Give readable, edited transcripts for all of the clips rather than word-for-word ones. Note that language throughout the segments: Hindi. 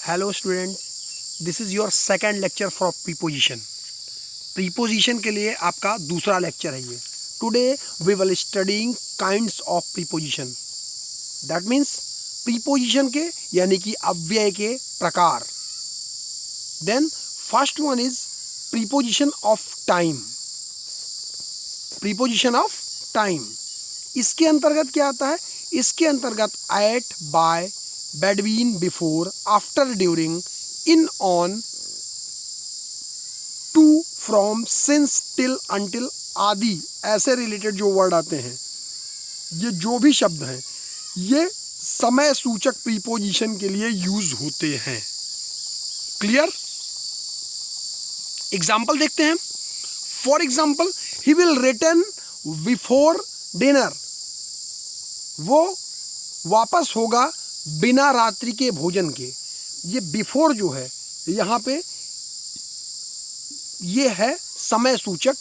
Hello student, this is your second lecture for preposition. Preposition के लिए आपका दूसरा लेक्चर है ये। Today we will studying kinds of preposition. That means preposition के यानी कि अव्यय के प्रकार। Then first one is preposition of time. Preposition of time इसके अंतर्गत क्या आता है? इसके अंतर्गत at, by, between, before, after, during, in, on, to, from, since, till, until आदि ऐसे रिलेटेड जो वर्ड आते हैं, ये जो भी शब्द हैं, ये समय सूचक प्रीपोजिशन के लिए यूज होते हैं। क्लियर? एग्जाम्पल देखते हैं। For example, he will return before dinner. वो वापस होगा बिना रात्रि के भोजन के। ये बिफोर जो है यहाँ पे ये है समय सूचक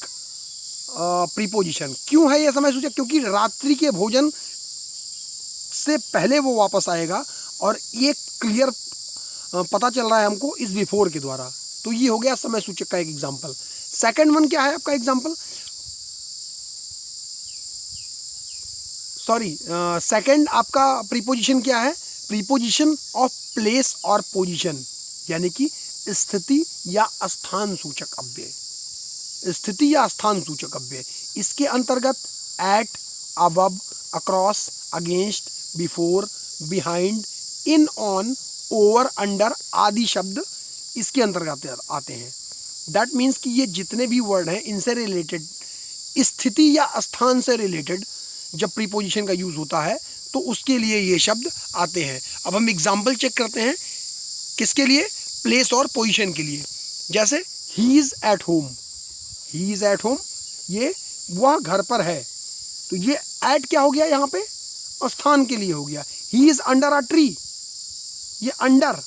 प्रीपोजिशन। क्यों है ये समय सूचक? क्योंकि रात्रि के भोजन से पहले वो वापस आएगा और ये क्लियर पता चल रहा है हमको इस बिफोर के द्वारा। तो ये हो गया समय सूचक का एक एग्जाम्पल। सेकंड वन क्या है आपका एग्जाम्पल? सॉरी, सेकंड आपका प्रीपोजिशन क्या है? प्रीपोजिशन ऑफ प्लेस और पोजीशन, यानी कि स्थिति या स्थान सूचक अव्यय। स्थिति या स्थान सूचक अव्यय इसके अंतर्गत at, above, across, against, before, behind, in, on, over, under आदि शब्द इसके अंतर्गत आते हैं। दैट मीन्स कि ये जितने भी वर्ड हैं इनसे रिलेटेड, स्थिति या स्थान से रिलेटेड जब प्रीपोजिशन का यूज होता है तो उसके लिए ये शब्द आते हैं। अब हम एग्जाम्पल चेक करते हैं किसके लिए? प्लेस और पोजीशन के लिए। जैसे he is at home. He is at home, ये वह घर पर है। तो ये एट क्या हो गया यहाँ पे? स्थान के लिए हो गया। He is under a tree, ये अंडर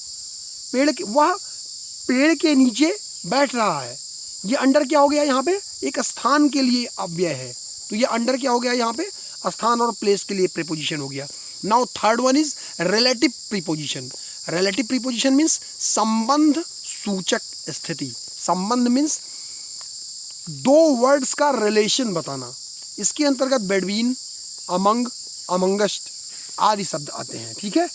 पेड़ के, वह पेड़ के नीचे बैठ रहा है। ये अंडर क्या हो गया यहाँ पे? एक स्थान के लिए अव्यय है। तो ये अंडर क्या हो गया यहाँ पे? स्थान और प्लेस के लिए प्रीपोजिशन हो गया। Now third one is relative preposition. Relative preposition means संबंध सूचक स्थिति। संबंध मीन्स दो वर्ड्स का रिलेशन बताना। इसके अंतर्गत बिटवीन, अमंग, अमंगस्ट आदि शब्द आते हैं। ठीक है,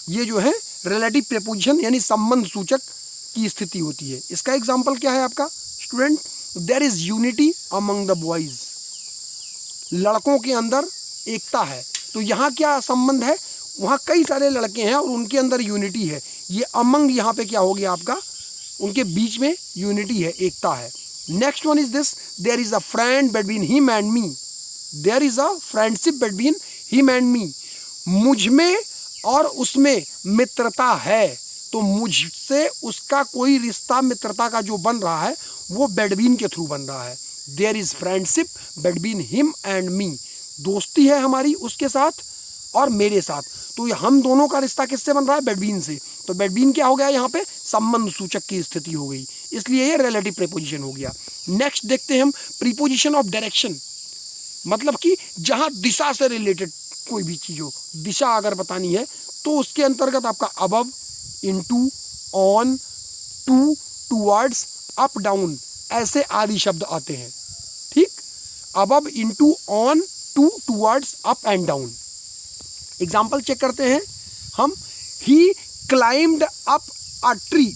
ये जो है रिलेटिव प्रीपोजिशन यानी संबंध सूचक की स्थिति होती है। इसका एग्जाम्पल क्या है आपका student? There is unity among the boys. लड़कों के अंदर एकता है। तो यहाँ क्या संबंध है? वहाँ कई सारे लड़के हैं और उनके अंदर यूनिटी है। ये अमंग यहाँ पे क्या हो गया आपका? उनके बीच में यूनिटी है, एकता है। Next one is this, there is a friend between him and me. There is a friendship between him and me. मुझ में और उसमें मित्रता है। तो मुझसे उसका कोई रिश्ता मित्रता का जो बन रहा है वो बिटवीन के थ्रू बन रहा है। There is friendship between him and me. दोस्ती है हमारी उसके साथ और मेरे साथ। तो हम दोनों का रिश्ता किससे बन रहा है? बिटवीन से। तो बिटवीन क्या हो गया यहाँ पे? संबंध सूचक की स्थिति हो गई, इसलिए ये रिलेटिव प्रीपोजिशन हो गया। नेक्स्ट देखते हैं हम प्रीपोजिशन ऑफ डायरेक्शन। मतलब कि जहाँ दिशा से रिलेटेड कोई भी चीज हो, दिशा अगर बतानी है तो उसके अंतर्गत आपका above, into, on, to, towards, up, down ऐसे आदि शब्द आते हैं। ठीक, above, into, on, to, towards, up and down. Example check करते हैं हम। He climbed up a tree.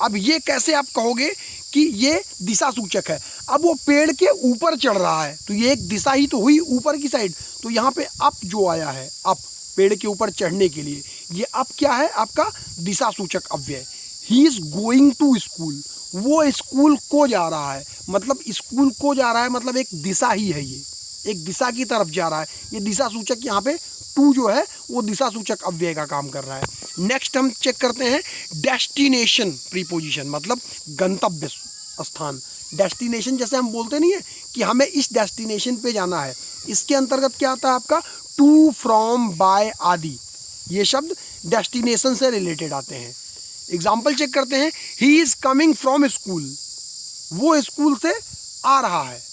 अब ये कैसे आप कहोगे कि ये दिशा सूचक है? अब वो पेड़ के ऊपर चढ़ रहा है तो ये एक दिशा ही तो हुई ऊपर की साइड। तो यहाँ पे अप जो आया है, अप पेड़ के ऊपर चढ़ने के लिए, ये अप क्या है? आपका दिशा सूचक अव्यय। He is going to school, वो स्कूल को जा रहा है। मतलब स्कूल को जा रहा है मतलब एक दिशा ही है, ये एक दिशा की तरफ जा रहा है। ये दिशा सूचक यहाँ पे टू जो है वो दिशा सूचक अव्यय का काम कर रहा है। नेक्स्ट हम चेक करते हैं डेस्टिनेशन प्रीपोजिशन, मतलब गंतव्य स्थान। डेस्टिनेशन जैसे हम बोलते नहीं है कि हमें इस डेस्टिनेशन पे जाना है, इसके अंतर्गत क्या आता है आपका? टू, फ्रॉम, बाय आदि ये शब्द डेस्टिनेशन से रिलेटेड आते हैं। एग्जाम्पल चेक करते हैं। He is coming from school, वो स्कूल से आ रहा है।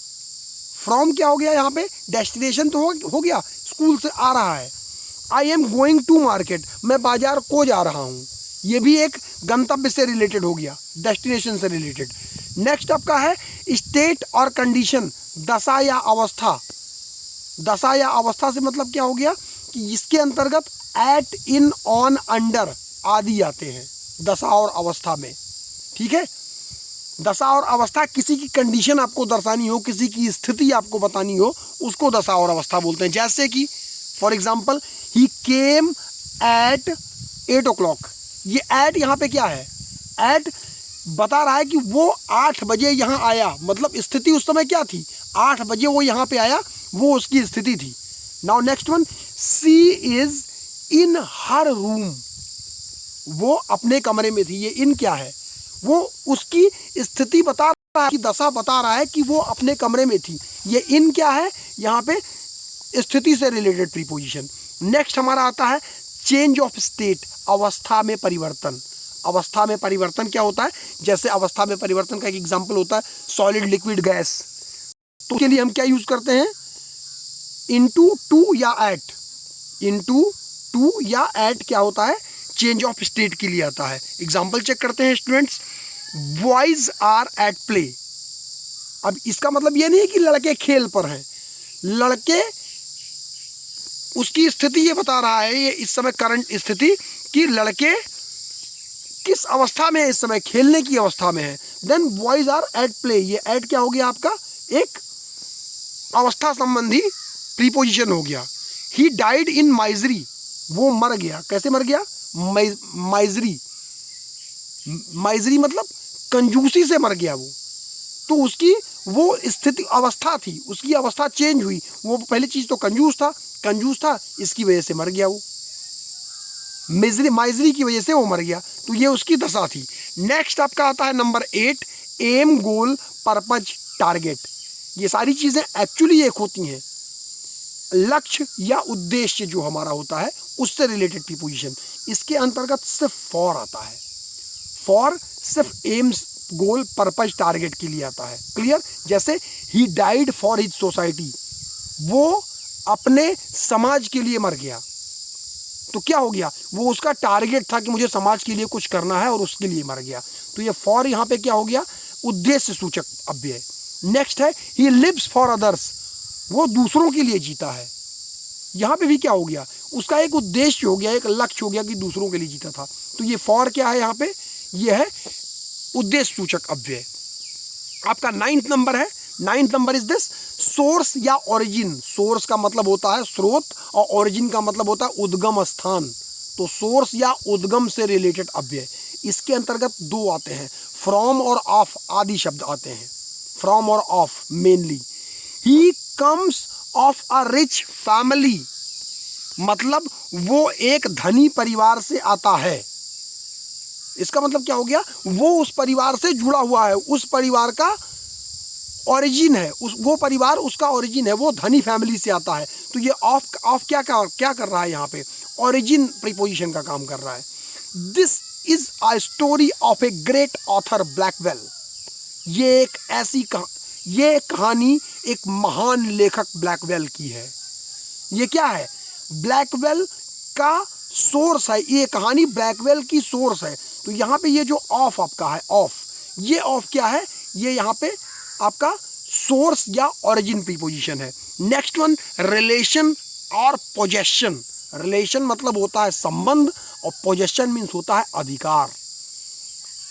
फ्रॉम क्या हो गया यहाँ पे? डेस्टिनेशन तो हो गया, स्कूल से आ रहा है। I am going to market, मैं बाजार को जा रहा हूँ, ये भी एक गंतव्य से रिलेटेड हो गया, डेस्टिनेशन से रिलेटेड। नेक्स्ट आपका है स्टेट और कंडीशन, दशा या अवस्था। दशा या अवस्था से मतलब क्या हो गया कि इसके अंतर्गत एट, इन, ऑन, अंडर आदि आते हैं दशा और अवस्था में। ठीक है, दशा और अवस्था किसी की कंडीशन आपको दर्शानी हो, किसी की स्थिति आपको बतानी हो, उसको दशा और अवस्था बोलते हैं। जैसे कि for example he came at 8 o'clock, ये एट यहाँ पे क्या है, एट बता रहा है कि वो 8 बजे यहाँ आया, मतलब स्थिति उस समय क्या थी, 8 बजे वो यहाँ पे आया, वो उसकी स्थिति थी। Now next one, she is in her room, वो अपने कमरे में थी, ये इन क्या है, वो उसकी स्थिति बता रहा है, कि दशा बता रहा है कि वो अपने कमरे में थी, ये इन क्या है, यहाँ पे स्थिति से रिलेटेड प्रीपोजिशन। नेक्स्ट हमारा आता है चेंज ऑफ स्टेट, अवस्था में परिवर्तन। अवस्था में परिवर्तन क्या होता है, जैसे अवस्था में परिवर्तन का एक एग्जांपल होता है सॉलिड, लिक्विड, गैस, तो उसके लिए हम क्या यूज करते हैं, इनटू, टू या एट। इनटू, टू या एट क्या होता है, चेंज ऑफ स्टेट के लिए आता है। एग्जाम्पल चेक करते हैं students, boys are at play. अब इसका मतलब ये नहीं है कि लड़के खेल पर हैं, लड़के, उसकी स्थिति ये बता रहा है, ये इस समय करंट स्थिति कि लड़के किस अवस्था में है, इस समय खेलने की अवस्था में है। Then boys are at play, ये एट क्या हो गया आपका, एक अवस्था संबंधी प्रीपोजिशन हो गया। ही डाइड इन माइजरी, वो मर गया, कैसे मर गया, माइजरी, माइजरी मतलब कंजूसी से मर गया वो, तो उसकी वो स्थिति अवस्था थी, उसकी अवस्था चेंज हुई, वो पहली चीज तो कंजूस था, इसकी वजह से मर गया वो, माइजरी की वजह से वो मर गया, तो ये उसकी दशा थी। नेक्स्ट आपका आता है नंबर 8, एम, गोल, पर्पज, टारगेट। ये सारी चीजें एक्चुअली एक होती हैं, लक्ष्य या उद्देश्य जो हमारा होता है उससे रिलेटेड प्रीपोजिशन। इसके अंतर्गत सिर्फ फॉर आता है, फॉर सिर्फ एम्स, गोल, पर्पज, टारगेट के लिए आता है। क्लियर, जैसे he died for his society, वो अपने समाज के लिए मर गया, तो क्या हो गया, वो उसका टारगेट था कि मुझे समाज के लिए कुछ करना है और उसके लिए मर गया, तो ये फॉर यहाँ पे क्या हो गया, उद्देश्य सूचक अव्यय। नेक्स्ट है ही लिव्स फॉर अदर्स, वो दूसरों के लिए जीता है, यहाँ पे भी क्या हो गया, उसका एक उद्देश्य हो गया, एक लक्ष्य हो गया कि दूसरों के लिए जीता था, तो ये फॉर क्या है यहाँ पे, ये है उद्देश्य सूचक अव्यय। आपका 9th नंबर है, 9th number is this, source या ओरिजिन। सोर्स का मतलब होता है स्रोत और ओरिजिन का मतलब होता है उद्गम स्थान, तो सोर्स या उद्गम से रिलेटेड अव्यय। इसके अंतर्गत 2 आते हैं, फ्रॉम और ऑफ आदि शब्द आते हैं, फ्रॉम और of mainly. He comes of a rich family, मतलब वो एक धनी परिवार से आता है, इसका मतलब क्या हो गया, वो उस परिवार से जुड़ा हुआ है, उस परिवार का ओरिजिन है, वो परिवार उसका ओरिजिन है, वो धनी फैमिली से आता है, तो ये ऑफ क्या कर रहा है यहाँ पे, ओरिजिन प्रीपोजिशन का काम कर रहा है। This is a story of a great author Blackwell, ये एक ऐसी ये कहानी एक महान लेखक ब्लैकवेल की है। ये क्या है, ब्लैकवेल का सोर्स है, ये कहानी ब्लैकवेल की सोर्स है, तो यहाँ पे ये जो ऑफ आपका है, ऑफ, ये ऑफ क्या है, ये यहाँ पे आपका सोर्स या ओरिजिन प्रीपोजिशन है। नेक्स्ट वन, रिलेशन और पोजेशन। रिलेशन मतलब होता है संबंध और पोजेशन मीन्स होता है अधिकार।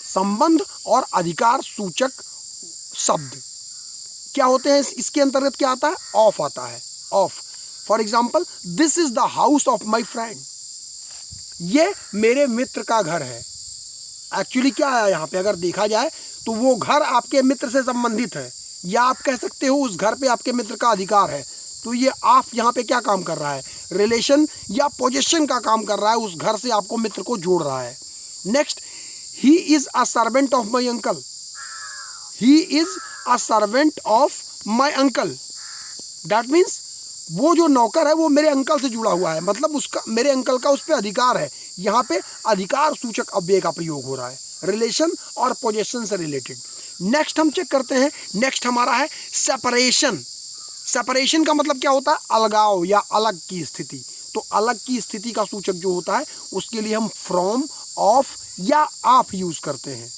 संबंध और अधिकार सूचक शब्द क्या होते हैं, इसके अंतर्गत क्या आता है, ऑफ आता है, of. For example, this is the house of my friend, ये मेरे मित्र का घर है। एक्चुअली क्या है यहाँ पे, अगर देखा जाए तो वो घर आपके मित्र से संबंधित है, या आप कह सकते हो उस घर पे आपके मित्र का अधिकार है, तो ये आप यहाँ पे क्या काम कर रहा है, रिलेशन या पोजेशन का काम कर रहा है, उस घर से आपको मित्र को जोड़ रहा है। Next, he is a servant of my uncle, he is a servant of my uncle, that means वो जो नौकर है वो मेरे अंकल से जुड़ा हुआ है, मतलब उसका, मेरे अंकल का उस पर अधिकार है। यहाँ पे अधिकार सूचक अव्यय का प्रयोग हो रहा है, रिलेशन और पोजेशन से रिलेटेड। नेक्स्ट हम चेक करते हैं, नेक्स्ट हमारा है सेपरेशन। सेपरेशन का मतलब क्या होता है, अलगाव या अलग की स्थिति, तो अलग की स्थिति का सूचक जो होता है उसके लिए हम फ्रॉम, ऑफ या ऑफ यूज करते हैं।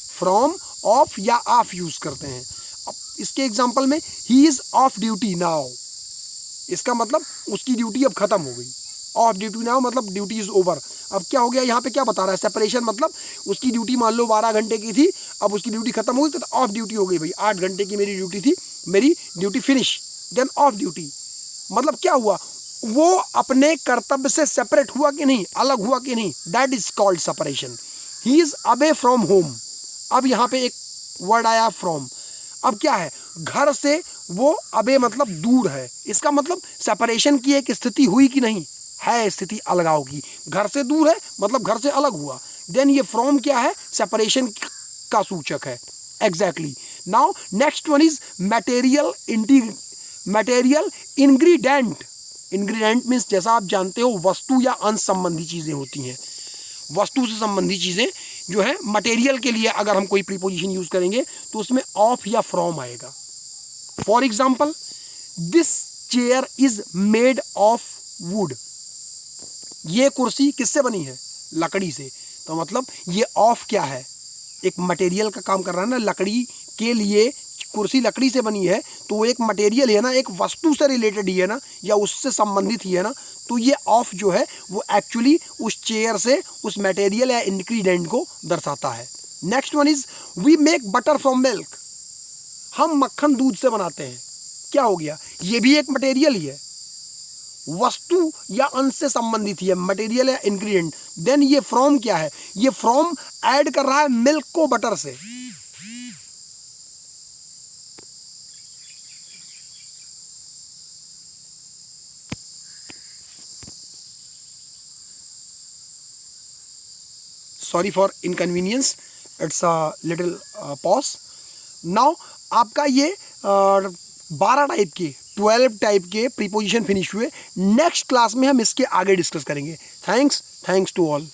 फ्रॉम, ऑफ या ऑफ यूज करते हैं। अब इसके एग्जांपल में he is of duty now, इसका मतलब उसकी ड्यूटी अब खत्म हो गई। ऑफ ड्यूटी नाउ मतलब ड्यूटी इज ओवर। अब क्या हो गया यहाँ पे, क्या बता रहा है, सेपरेशन मतलब उसकी ड्यूटी मान लो 12 घंटे की थी, अब उसकी ड्यूटी खत्म हो गई तो ऑफ ड्यूटी हो गई। भाई 8 घंटे की मेरी ड्यूटी थी, मेरी duty finish, then off duty. मतलब क्या हुआ, वो अपने कर्तव्य से सेपरेट हुआ कि नहीं, अलग हुआ कि नहीं, that is called separation. He is away from home. अब यहाँ पे एक वर्ड आया फ्रॉम। अब क्या है, घर से वो अबे मतलब दूर है, इसका मतलब सेपरेशन की एक स्थिति हुई कि नहीं, है स्थिति अलगाव की। घर से दूर है मतलब घर से अलग हुआ। देन ये फ्रॉम क्या है, सेपरेशन का सूचक है। Exactly. Now next one is material ingredient. Ingredient means जैसा आप जानते हो वस्तु या अंश संबंधी चीजें होती हैं। वस्तु से संबंधी चीजें जो है मटेरियल के लिए अगर हम कोई प्रीपोजिशन यूज करेंगे तो उसमें ऑफ या फ्रॉम आएगा। For example, this chair is made of would. ये कुर्सी किससे बनी है, लकड़ी से। तो मतलब ये ऑफ क्या है, एक मटेरियल का काम कर रहा है ना। लकड़ी के लिए कुर्सी लकड़ी से बनी है तो वो एक मटेरियल है ना, एक वस्तु से रिलेटेड ही है ना, या उससे संबंधित ही है ना। तो ये ऑफ जो है वो एक्चुअली उस चेयर से उस मटेरियल या इंग्रेडिएंट को दर्शाता है। Next one is we make butter from milk. हम मक्खन दूध से बनाते हैं। क्या हो गया, ये भी एक मटेरियल ही है, वस्तु या अंश से संबंधित ही है, मटेरियल या इंग्रेडिएंट। देन ये फ्रॉम क्या है, ये फ्रॉम ऐड कर रहा है मिल्क को बटर से। Sorry for inconvenience, it's a little pause. Now आपका ये 12 टाइप के 12 टाइप के प्रीपोजिशन फिनिश हुए। नेक्स्ट क्लास में हम इसके आगे डिस्कस करेंगे। Thanks to all.